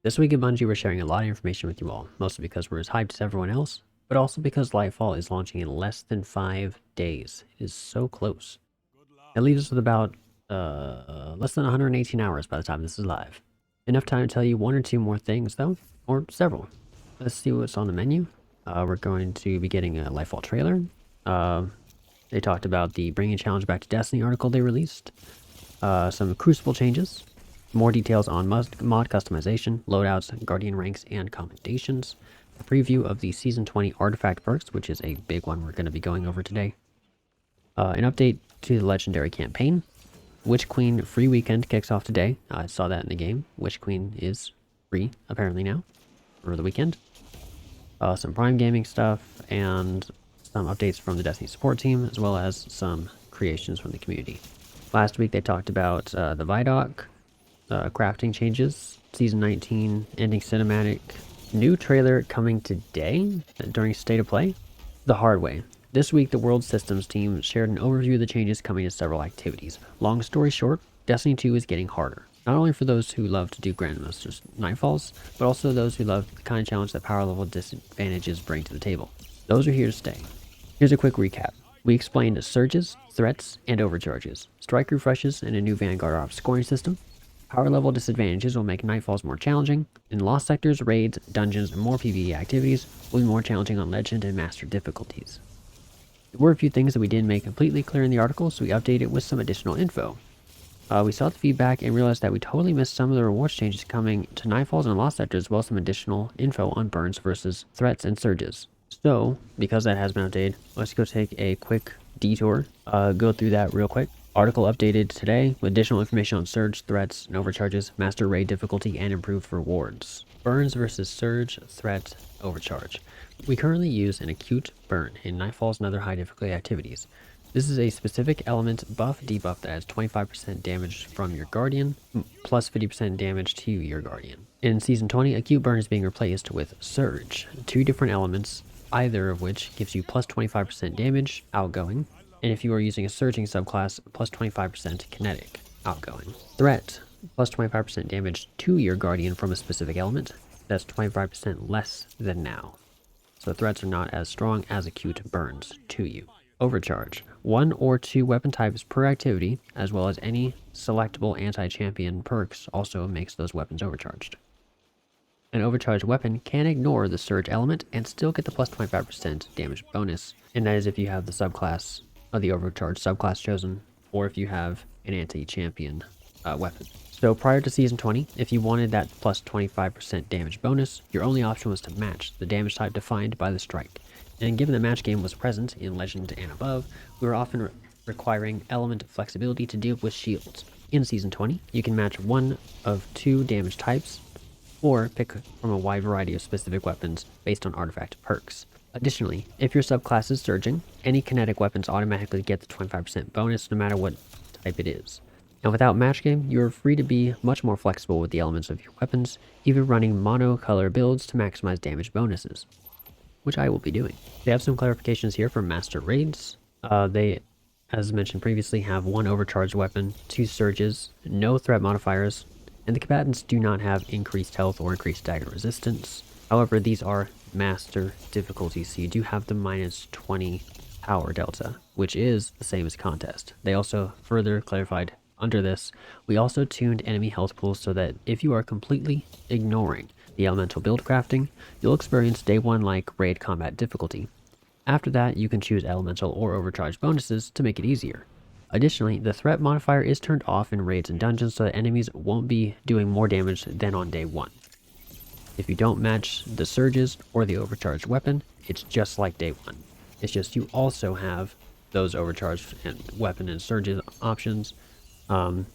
This week at Bungie, we're sharing a lot of information with you all, mostly because we're as hyped as everyone else, but also because Lightfall is launching in less than 5 days. It is so close. It leaves us with about less than 118 hours by the time this is live. Enough time to tell you one or two more things, though, or several. Let's see what's on the menu. We're going to be getting a Lightfall trailer. They talked about the Bringing Challenge Back to Destiny article they released. Some Crucible changes. More details on mod customization, loadouts, guardian ranks, and commendations. A preview of the Season 20 artifact perks, which is a big one we're going to be going over today. An update to the Legendary campaign. Witch Queen free weekend kicks off today. I saw that in the game. Witch Queen is free, apparently now, for the weekend. Some Prime Gaming stuff, and some updates from the Destiny support team, as well as some creations from the community. Last week they talked about the Vidoc, crafting changes, Season 19 ending cinematic, new trailer coming today during State of Play, the hard way. This week, the World Systems team shared an overview of the changes coming to several activities. Long story short, Destiny 2 is getting harder. Not only for those who love to do Grandmaster's Nightfalls, but also those who love the kind of challenge that power level disadvantages bring to the table. Those are here to stay. Here's a quick recap. We explained surges, threats, and overcharges, strike refreshes, and a new Vanguard Ops scoring system. Power level disadvantages will make Nightfalls more challenging. In Lost Sectors, raids, dungeons, and more PvE activities will be more challenging on Legend and Master difficulties. There were a few things that we didn't make completely clear in the article, so we updated it with some additional info. We saw the feedback and realized that we totally missed some of the rewards changes coming to Nightfalls and Lost Sectors, as well as some additional info on burns versus threats and surges. So, because that has been updated, let's go take a quick detour, go through that real quick. Article updated today with additional information on surge, threats, and overcharges, master raid difficulty, and improved rewards. Burns versus surge, threat, overcharge. We currently use an acute burn in Nightfalls and other high difficulty activities. This is a specific element buff debuff that adds 25% damage from your guardian, plus 50% damage to your guardian. In Season 20, acute burn is being replaced with surge, two different elements, either of which gives you plus 25% damage outgoing, and if you are using a surging subclass, plus 25% kinetic outgoing. Threat, plus 25% damage to your guardian from a specific element. That's 25% less than now. So threats are not as strong as acute burns to you. Overcharge, 1 or 2 weapon types per activity, as well as any selectable anti-champion perks also makes those weapons overcharged. An overcharged weapon can ignore the surge element and still get the plus 25% damage bonus, and that is if you have the subclass of the overcharged subclass chosen, or if you have an anti-champion weapon. So prior to Season 20, if you wanted that plus 25% damage bonus, your only option was to match the damage type defined by the strike. And given the match game was present in Legend and above, we were often requiring element of flexibility to deal with shields. In Season 20, you can match one of 2 damage types, or pick from a wide variety of specific weapons based on artifact perks. Additionally, if your subclass is surging, any kinetic weapons automatically get the 25% bonus no matter what type it is. And without match game, you're free to be much more flexible with the elements of your weapons, even running monocolor builds to maximize damage bonuses, which I will be doing. They have some clarifications here for master raids. They, as mentioned previously, have 1 overcharged weapon, 2 surges, no threat modifiers, and the combatants do not have increased health or increased dagger resistance. However, these are master difficulties, so you do have the minus 20 power delta, which is the same as contest. They also further clarified under this, we also tuned enemy health pools so that if you are completely ignoring the elemental build crafting, you'll experience day 1 like raid combat difficulty. After that, you can choose elemental or overcharged bonuses to make it easier. Additionally, the threat modifier is turned off in raids and dungeons so that enemies won't be doing more damage than on day 1. If you don't match the surges or the overcharged weapon, it's just like day 1. It's just you also have those overcharged and weapon and surges options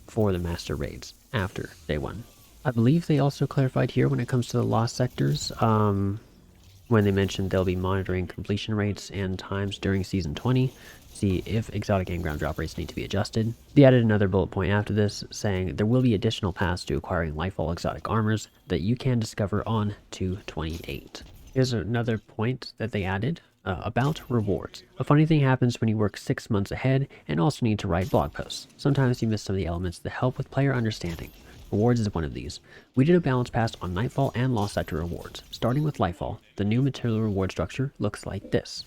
for the master raids after day 1. I believe they also clarified here when it comes to the Lost Sectors, when they mentioned they'll be monitoring completion rates and times during Season 20, see if exotic and ground drop rates need to be adjusted. They added another bullet point after this, saying there will be additional paths to acquiring Lightfall exotic armors that you can discover on 2/28. Here's another point that they added. About rewards. A funny thing happens when you work 6 months ahead and also need to write blog posts. Sometimes you miss some of the elements that help with player understanding. Rewards is one of these. We did a balance pass on Nightfall and Lost Sector rewards. Starting with Lightfall, the new material reward structure looks like this.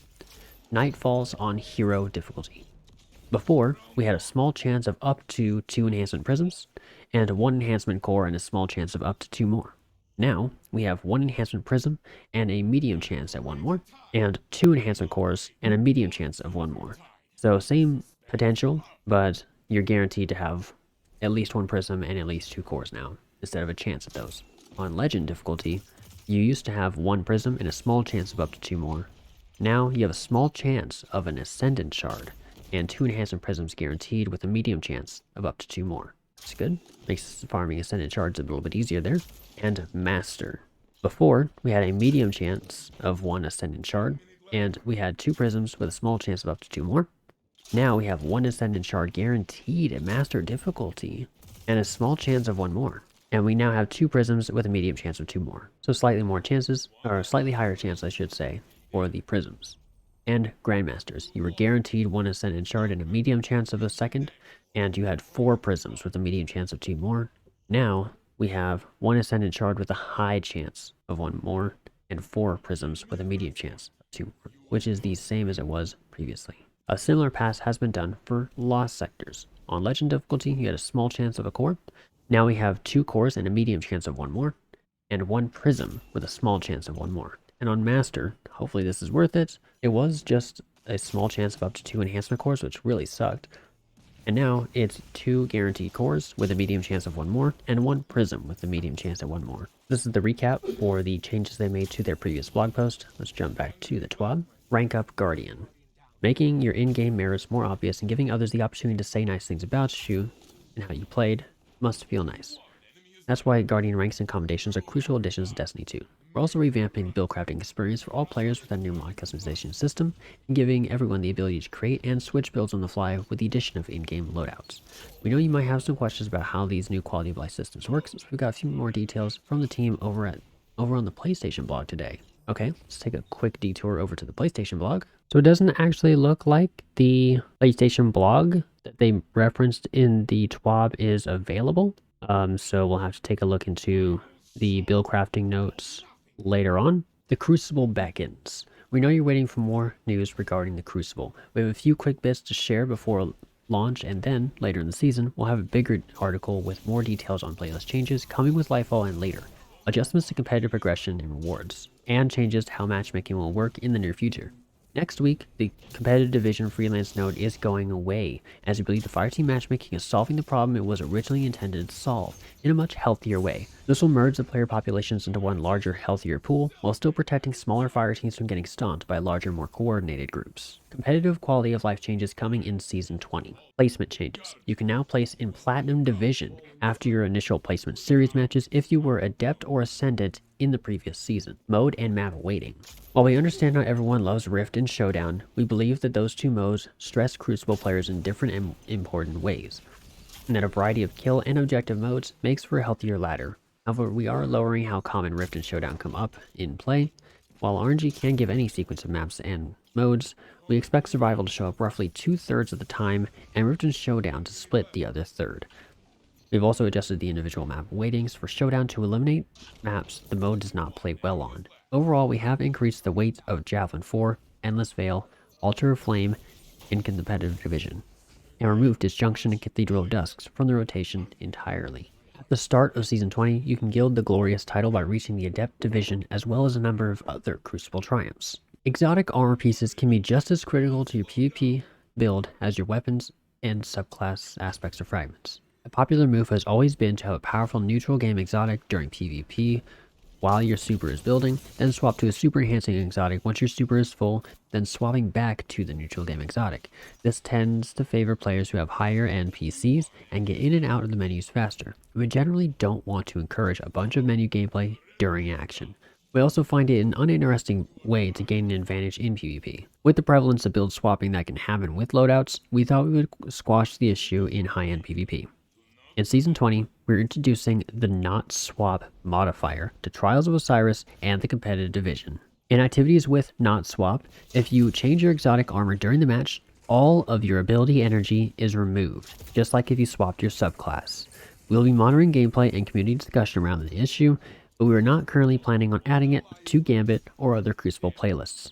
Nightfalls on Hero difficulty. Before, we had a small chance of up to 2 enhancement prisms, and 1 enhancement core and a small chance of up to 2 more. Now, we have 1 enhancement prism and a medium chance at 1 more, and 2 enhancement cores and a medium chance of 1 more. So same potential, but you're guaranteed to have at least 1 prism and at least 2 cores now, instead of a chance at those. On Legend difficulty, you used to have 1 prism and a small chance of up to 2 more. Now you have a small chance of an Ascendant Shard, and 2 enhancement prisms guaranteed with a medium chance of up to 2 more. That's good. Makes farming Ascendant Shards a little bit easier there. And Master. Before, we had a medium chance of 1 Ascendant Shard, and we had 2 prisms with a small chance of up to 2 more. Now we have 1 Ascendant Shard guaranteed at Master difficulty, and a small chance of 1 more. And we now have 2 prisms with a medium chance of 2 more. So slightly more chances, or slightly higher chance I should say, for the prisms. And Grandmasters. You were guaranteed 1 Ascendant Shard and a medium chance of a second, and you had 4 prisms with a medium chance of 2 more. Now, we have 1 Ascendant Shard with a high chance of 1 more, and 4 prisms with a medium chance of 2 more, which is the same as it was previously. A similar pass has been done for Lost Sectors. On Legend difficulty, you had a small chance of a core. Now we have 2 cores and a medium chance of 1 more, and 1 prism with a small chance of 1 more. And on Master, hopefully this is worth it. It was just a small chance of up to 2 enhancement cores, which really sucked. And now it's 2 guaranteed cores with a medium chance of 1 more, and 1 prism with a medium chance of 1 more. This is the recap for the changes they made to their previous blog post. Let's jump back to the TWAB. Rank up Guardian. Making your in-game merits more obvious and giving others the opportunity to say nice things about you and how you played must feel nice. That's why Guardian ranks and commendations are crucial additions to Destiny 2. We're also revamping the build crafting experience for all players with a new mod customization system, and giving everyone the ability to create and switch builds on the fly with the addition of in-game loadouts. We know you might have some questions about how these new quality of life systems work, so we've got a few more details from the team over on the PlayStation blog today. Okay, let's take a quick detour over to the PlayStation blog. So it doesn't actually look like the PlayStation blog that they referenced in the TWAB is available. So we'll have to take a look into the build crafting notes later on. The Crucible beckons. We know you're waiting for more news regarding the Crucible. We have a few quick bits to share before launch, and then later in the season we'll have a bigger article with more details on playlist changes coming with Lightfall and later, adjustments to competitive progression and rewards, and changes to how matchmaking will work in the near future. Next week, the competitive division freelance node is going away, as we believe the Fireteam matchmaking is solving the problem it was originally intended to solve in a much healthier way. This will merge the player populations into one larger, healthier pool, while still protecting smaller fire teams from getting stomped by larger, more coordinated groups. Competitive quality of life changes coming in Season 20. Placement changes. You can now place in Platinum Division after your initial placement series matches if you were Adept or Ascendant in the previous season. Mode and map waiting. While we understand not everyone loves Rift and Showdown, we believe that those two modes stress Crucible players in different and important ways, and that a variety of kill and objective modes makes for a healthier ladder. However, we are lowering how common Rift and Showdown come up in play. While RNG can give any sequence of maps and modes, we expect Survival to show up roughly 2/3 of the time, and Rift and Showdown to split the other third. We've also adjusted the individual map weightings for Showdown to eliminate maps the mode does not play well on. Overall, we have increased the weight of Javelin 4, Endless Veil, Altar of Flame in competitive division, and removed Disjunction and Cathedral of Dusks from the rotation entirely. At the start of Season 20, you can gild the glorious title by reaching the Adept division as well as a number of other Crucible triumphs. Exotic armor pieces can be just as critical to your PvP build as your weapons and subclass aspects or fragments. A popular move has always been to have a powerful neutral game exotic during PvP while your super is building, then swap to a super enhancing exotic once your super is full, then swapping back to the neutral game exotic. This tends to favor players who have higher end PCs and get in and out of the menus faster. We generally don't want to encourage a bunch of menu gameplay during action. We also find it an uninteresting way to gain an advantage in PvP. With the prevalence of build swapping that can happen with loadouts, we thought we would squash the issue in high-end PvP. In Season 20, we're introducing the Not Swap modifier to Trials of Osiris and the competitive division. In activities with Not Swap, if you change your exotic armor during the match, all of your ability energy is removed, just like if you swapped your subclass. We'll be monitoring gameplay and community discussion around the issue, but we are not currently planning on adding it to Gambit or other Crucible playlists.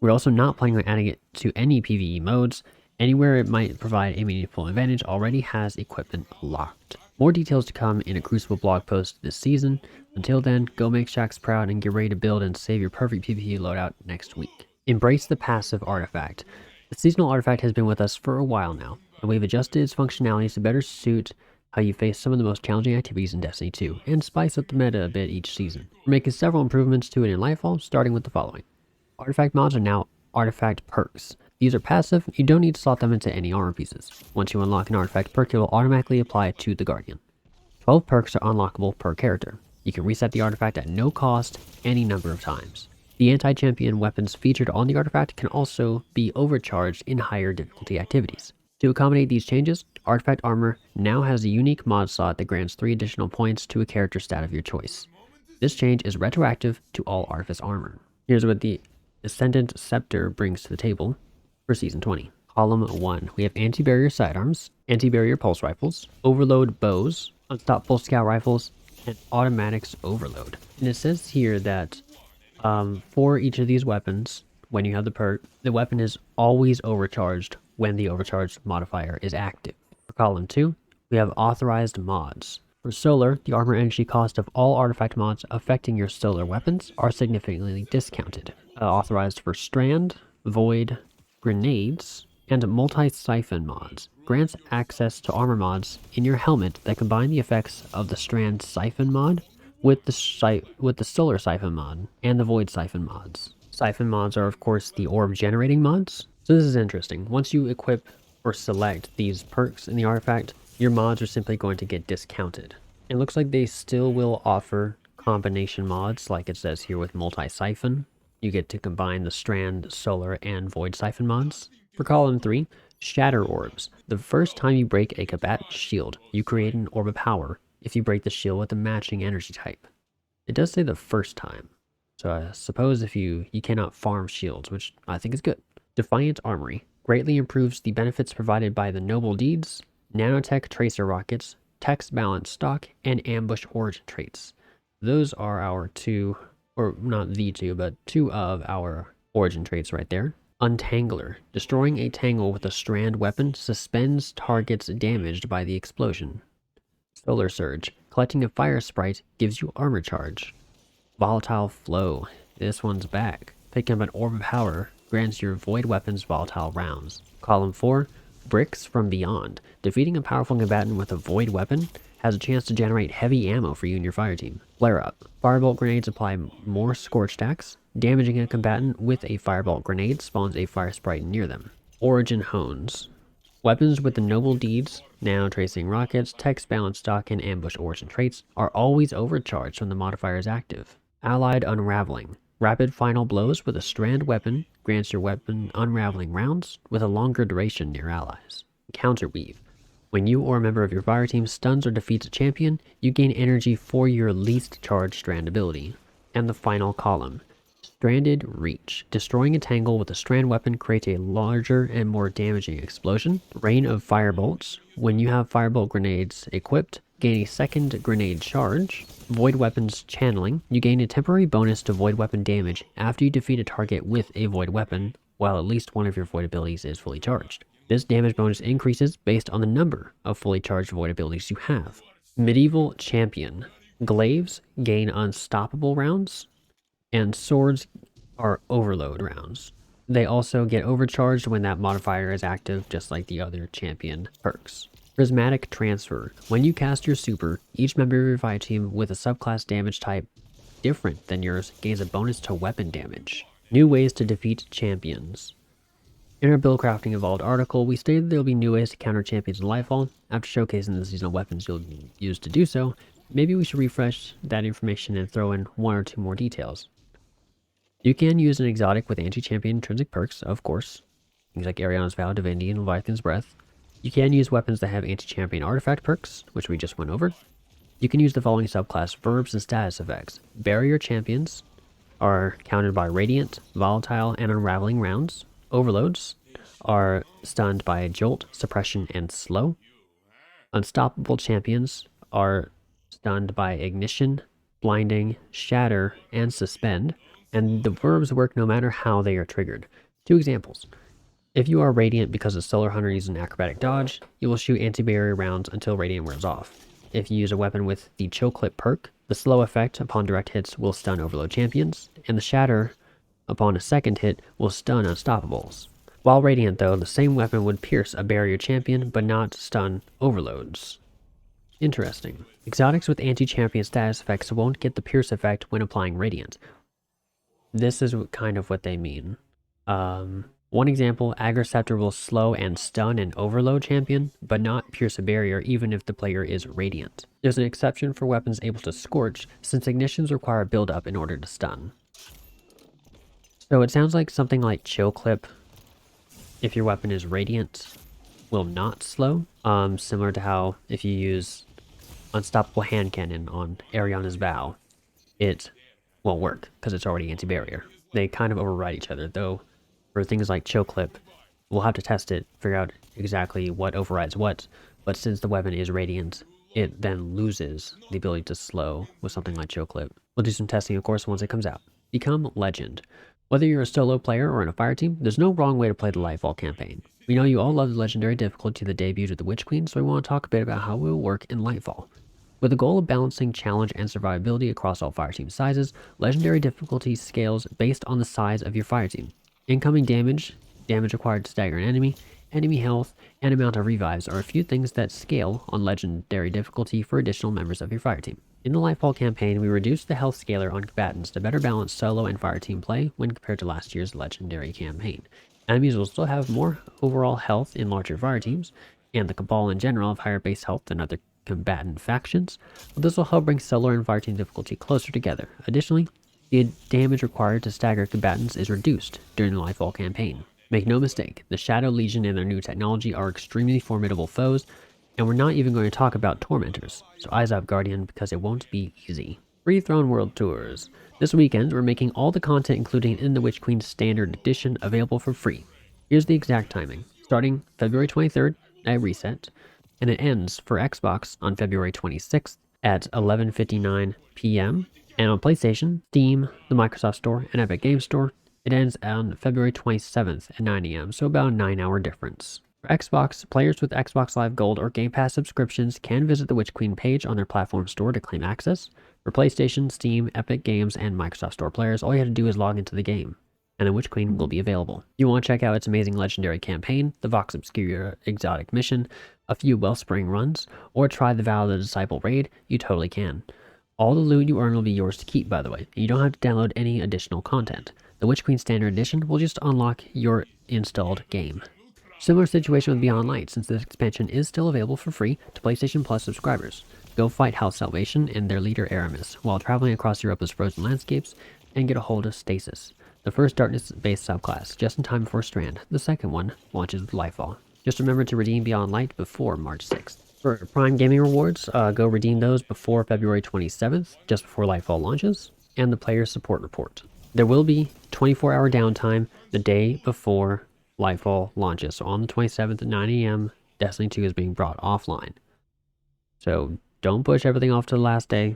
We're also not planning on adding it to any PvE modes. Anywhere it might provide a meaningful advantage already has equipment locked. More details to come in a Crucible blog post this season. Until then, go make Shaxx proud and get ready to build and save your perfect PvE loadout next week. Embrace the passive artifact. The seasonal artifact has been with us for a while now, and we've adjusted its functionalities to better suit how you face some of the most challenging activities in Destiny 2, and spice up the meta a bit each season. We're making several improvements to it in Lightfall, starting with the following. Artifact mods are now artifact perks. These are passive, you don't need to slot them into any armor pieces. Once you unlock an artifact perk, it will automatically apply to the Guardian. 12 perks are unlockable per character. You can reset the artifact at no cost, any number of times. The anti-champion weapons featured on the artifact can also be overcharged in higher difficulty activities. To accommodate these changes, Artifact Armor now has a unique mod slot that grants 3 additional points to a character stat of your choice. This change is retroactive to all Artifice Armor. Here's what the Ascendant Scepter brings to the table for Season 20. Column 1, we have Anti-Barrier Sidearms, Anti-Barrier Pulse Rifles, Overload Bows, Unstoppable Scout Rifles, and Automatics Overload. And it says here that for each of these weapons, when you have the perk, the weapon is always overcharged when the overcharged modifier is active. For column 2, we have authorized mods. For solar, the armor energy cost of all artifact mods affecting your solar weapons are significantly discounted. Authorized for strand, void, grenades, and multi-siphon mods. Grants access to armor mods in your helmet that combine the effects of the strand siphon mod with the solar siphon mod and the void siphon mods. Siphon mods are of course the orb generating mods. So this is interesting. Once you equip or select these perks in the artifact, your mods are simply going to get discounted. It looks like they still will offer combination mods like it says here with multi-siphon. You get to combine the strand, solar, and void siphon mods. For column 3, Shatter Orbs. The first time you break a combatant's shield, you create an orb of power if you break the shield with a matching energy type. It does say the first time. So I suppose if you cannot farm shields, which I think is good. Defiant Armory greatly improves the benefits provided by the Noble Deeds, Nanotech Tracer Rockets, Text Balance Stock, and Ambush Origin traits. Those are our two, or not the two, but 2 of our origin traits right there. Untangler. Destroying a tangle with a strand weapon suspends targets damaged by the explosion. Solar Surge. Collecting a fire sprite gives you armor charge. Volatile Flow. This one's back. Picking up an orb of power grants your void weapons volatile rounds. Column 4. Bricks from Beyond. Defeating a powerful combatant with a void weapon has a chance to generate heavy ammo for you and your fire team. Flare Up. Firebolt grenades apply more scorch stacks. Damaging a combatant with a firebolt grenade spawns a fire sprite near them. Origin Hones. Weapons with the Noble Deeds, Nano Tracing Rockets, Text Balance Stock, and Ambush Origin traits are always overcharged when the modifier is active. Allied Unraveling. Rapid final blows with a strand weapon grants your weapon unraveling rounds with a longer duration near allies. Counterweave. When you or a member of your fire team stuns or defeats a champion, you gain energy for your least charged strand ability. And the final column. Stranded Reach. Destroying a tangle with a strand weapon creates a larger and more damaging explosion. Rain of Firebolts. When you have firebolt grenades equipped, gain a second grenade charge. Void Weapons Channeling. You gain a temporary bonus to void weapon damage after you defeat a target with a void weapon, while at least one of your void abilities is fully charged. This damage bonus increases based on the number of fully charged void abilities you have. Medieval Champion. Glaives gain unstoppable rounds, and swords are overload rounds. They also get overcharged when that modifier is active, just like the other champion perks. Prismatic Transfer. When you cast your super, each member of your fire team with a subclass damage type different than yours gains a bonus to weapon damage. New ways to defeat champions. In our build crafting evolved article, we stated there will be new ways to counter champions in Lightfall. After showcasing the seasonal weapons you'll use to do so, maybe we should refresh that information and throw in 1 or 2 more details. You can use an exotic with anti-champion intrinsic perks, of course. Things like Ariana's Vow, Divinity, and Leviathan's Breath. You can use weapons that have anti-champion artifact perks, which we just went over. You can use the following subclass verbs and status effects. Barrier champions are countered by Radiant, Volatile, and Unraveling rounds. Overloads are stunned by Jolt, Suppression, and Slow. Unstoppable champions are stunned by Ignition, Blinding, Shatter, and Suspend, and the verbs work no matter how they are triggered. 2 examples. If you are Radiant because a Solar Hunter uses an Acrobatic Dodge, you will shoot anti-barrier rounds until Radiant wears off. If you use a weapon with the Chill Clip perk, the slow effect upon direct hits will stun Overload champions, and the Shatter upon a second hit will stun Unstoppables. While Radiant though, the same weapon would pierce a barrier champion but not stun Overloads. Interesting. Exotics with anti-champion status effects won't get the pierce effect when applying Radiant. This is kind of what they mean. One example, Agriceptor will slow and stun an Overload champion, but not pierce a barrier even if the player is Radiant. There's an exception for weapons able to Scorch, since Ignitions require build-up in order to stun. So it sounds like something like Chill Clip, if your weapon is Radiant, will not slow. Similar to how if you use Unstoppable Hand Cannon on Ariana's Vow, it won't work because it's already anti-barrier. They kind of override each other, though for things like Chill Clip, we'll have to test it, figure out exactly what overrides what, but since the weapon is Radiant, it then loses the ability to slow with something like Chill Clip. We'll do some testing, of course, once it comes out. Become Legend. Whether you're a solo player or in a fire team, there's no wrong way to play the Lightfall campaign. We know you all love the legendary difficulty of the debut of the Witch Queen, so we want to talk a bit about how it will work in Lightfall. With the goal of balancing challenge and survivability across all fire team sizes, legendary difficulty scales based on the size of your fire team. Incoming damage, damage required to stagger an enemy, enemy health, and amount of revives are a few things that scale on legendary difficulty for additional members of your fire team. In the Lightfall campaign, we reduced the health scaler on combatants to better balance solo and fire team play when compared to last year's legendary campaign. Enemies will still have more overall health in larger fire teams, and the Cabal in general have higher base health than other combatant factions, but this will help bring solo and fire team difficulty closer together. Additionally, the damage required to stagger combatants is reduced during the Lightfall campaign. Make no mistake, the Shadow Legion and their new technology are extremely formidable foes, and we're not even going to talk about Tormentors, so eyes up Guardian because it won't be easy. Free Throne World Tours. This weekend, we're making all the content including in the Witch Queen Standard Edition available for free. Here's the exact timing. Starting February 23rd at reset, and it ends for Xbox on February 26th at 11:59 p.m. And on PlayStation, Steam, the Microsoft Store, and Epic Games Store, it ends on February 27th at 9 a.m., so about a 9-hour difference. For Xbox, players with Xbox Live Gold or Game Pass subscriptions can visit the Witch Queen page on their platform store to claim access. For PlayStation, Steam, Epic Games, and Microsoft Store players, all you have to do is log into the game, and the Witch Queen will be available. If you want to check out its amazing legendary campaign, the Vox Obscura exotic mission, a few Wellspring runs, or try the Vow of the Disciple raid, you totally can. All the loot you earn will be yours to keep, by the way, and you don't have to download any additional content. The Witch Queen Standard Edition will just unlock your installed game. Similar situation with Beyond Light, since this expansion is still available for free to PlayStation Plus subscribers. Go fight House Salvation and their leader Aramis, while traveling across Europa's frozen landscapes, and get a hold of Stasis, the first Darkness-based subclass, just in time before Strand. The second one launches with Lightfall. Just remember to redeem Beyond Light before March 6th. For Prime Gaming rewards, go redeem those before February 27th, just before Lightfall launches, and the Player Support Report. There will be 24-hour downtime the day before Lightfall launches, so on the 27th at 9 a.m., Destiny 2 is being brought offline. So don't push everything off to the last day,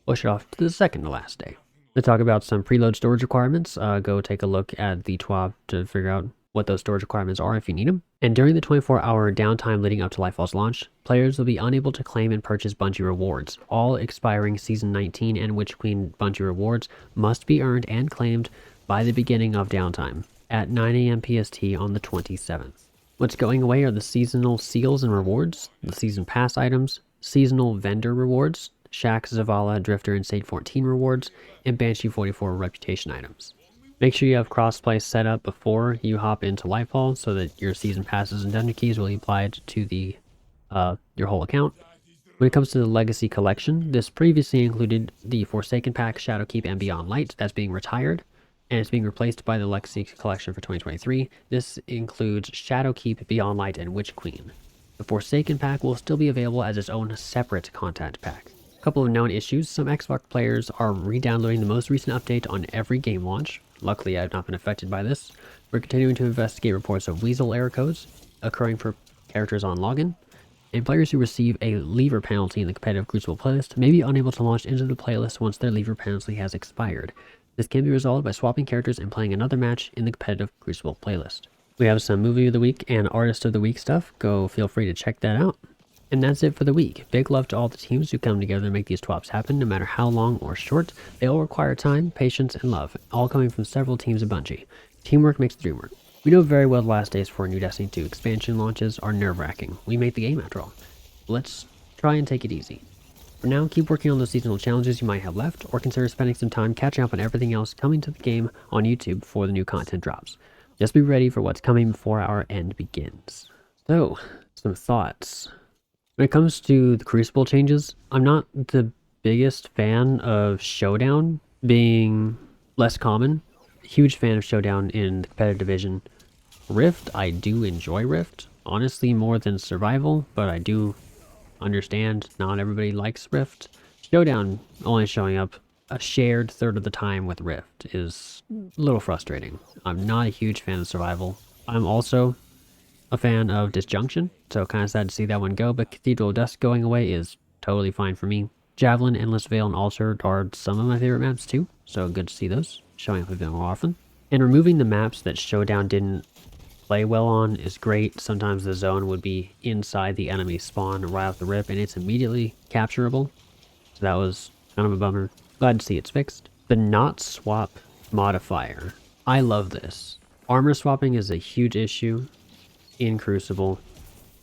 push it off to the second to last day. To talk about some preload storage requirements, go take a look at the TWAB to figure out what those storage requirements are if you need them. And during the 24-hour downtime leading up to Lightfall's launch, players will be unable to claim and purchase Bungie rewards. All expiring Season 19 and Witch Queen Bungie rewards must be earned and claimed by the beginning of downtime at 9 a.m. PST on the 27th. What's going away are the seasonal seals and rewards, the season pass items, seasonal vendor rewards, Shax, Zavala, Drifter, and State 14 rewards, and Banshee 44 reputation items. Make sure you have crossplay set up before you hop into Lightfall so that your season passes and dungeon keys will be applied to the your whole account. When it comes to the Legacy Collection, this previously included the Forsaken Pack, Shadowkeep, and Beyond Light. That's being retired, and it's being replaced by the Legacy Collection for 2023. This includes Shadowkeep, Beyond Light, and Witch Queen. The Forsaken Pack will still be available as its own separate content pack. A couple of known issues. Some Xbox players are re-downloading the most recent update on every game launch. Luckily, I've not been affected by this. We're continuing to investigate reports of Weasel error codes occurring for characters on login. And players who receive a lever penalty in the competitive Crucible playlist may be unable to launch into the playlist once their lever penalty has expired. This can be resolved by swapping characters and playing another match in the competitive Crucible playlist. We have some movie of the week and artist of the week stuff. Go feel free to check that out. And that's it for the week. Big love to all the teams who come together to make these TWABs happen, no matter how long or short. They all require time, patience, and love, all coming from several teams at Bungie. Teamwork makes the dream work. We know very well the last days for new Destiny 2 expansion launches are nerve-wracking. We made the game after all. Let's try and take it easy. For now, keep working on those seasonal challenges you might have left, or consider spending some time catching up on everything else coming to the game on YouTube before the new content drops. Just be ready for what's coming before our end begins. So, some thoughts. When it comes to the Crucible changes, I'm not the biggest fan of Showdown being less common. Huge fan of Showdown in the competitive division. Rift, I do enjoy Rift. Honestly, more than Survival, but I do understand not everybody likes Rift. Showdown only showing up a shared third of the time with Rift is a little frustrating. I'm not a huge fan of Survival. I'm also a fan of Disjunction, so kind of sad to see that one go, but Cathedral of Dust going away is totally fine for me. Javelin, Endless Veil, and Altar are some of my favorite maps too, so good to see those showing up a bit more often. And removing the maps that Showdown didn't play well on is great. Sometimes the zone would be inside the enemy spawn right off the rip, and it's immediately capturable, so that was kind of a bummer. Glad to see it's fixed. The not swap modifier. I love this. Armor swapping is a huge issue in Crucible,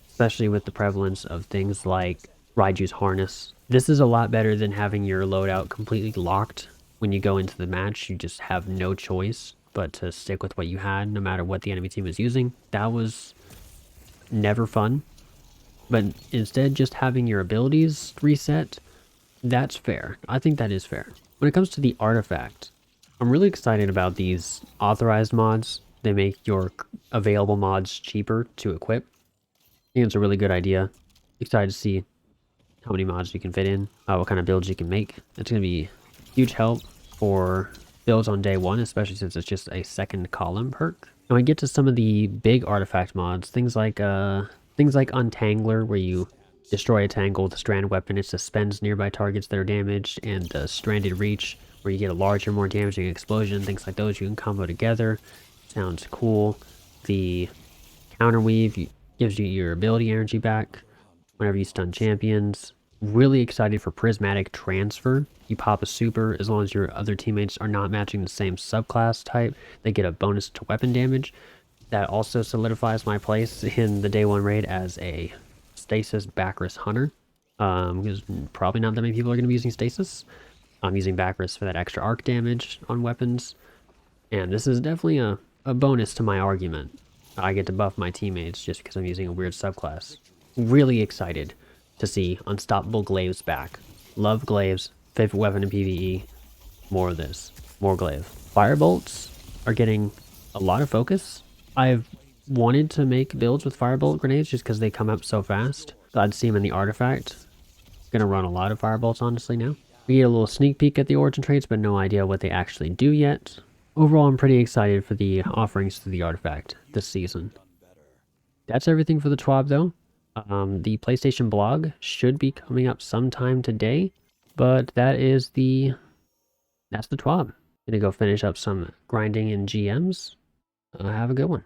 especially with the prevalence of things like Raiju's harness. This is a lot better than having your loadout completely locked when you go into the match. You just have no choice but to stick with what you had, no matter what the enemy team is using. That was never fun. But instead, just having your abilities reset, that's fair. I think that is fair. When it comes to the artifact, I'm really excited about these authorized mods. They make your available mods cheaper to equip. I think it's a really good idea. Excited to see how many mods you can fit in, what kind of builds you can make. It's going to be huge help for builds on day one, especially since it's just a second column perk. Now we get to some of the big artifact mods, things like Untangler, where you destroy a tangle with a strand weapon. It suspends nearby targets that are damaged, and Stranded Reach, where you get a larger, more damaging explosion. Things like those you can combo together. Sounds cool. The Counter Weave gives you your ability energy back whenever you stun champions. Really excited for Prismatic Transfer. You pop a super, as long as your other teammates are not matching the same subclass type, they get a bonus to weapon damage. That also solidifies my place in the day one raid as a Stasis Bacchus Hunter. Because probably not that many people are going to be using Stasis. I'm using Bacchus for that extra arc damage on weapons. And this is definitely a bonus to my argument. I get to buff my teammates just because I'm using a weird subclass. Really excited to see Unstoppable Glaives back. Love Glaives, favorite weapon in PvE. More of this, more Glaive. Firebolts are getting a lot of focus. I've wanted to make builds with Firebolt grenades just because they come up so fast. Glad to see them in the artifact. Gonna run a lot of Firebolts honestly now. We get a little sneak peek at the origin traits, but no idea what they actually do yet. Overall, I'm pretty excited for the offerings to the artifact this season. That's everything for the TWAB though. The PlayStation blog should be coming up sometime today, but that's the TWAB. Gonna go finish up some grinding in GMs. Have a good one.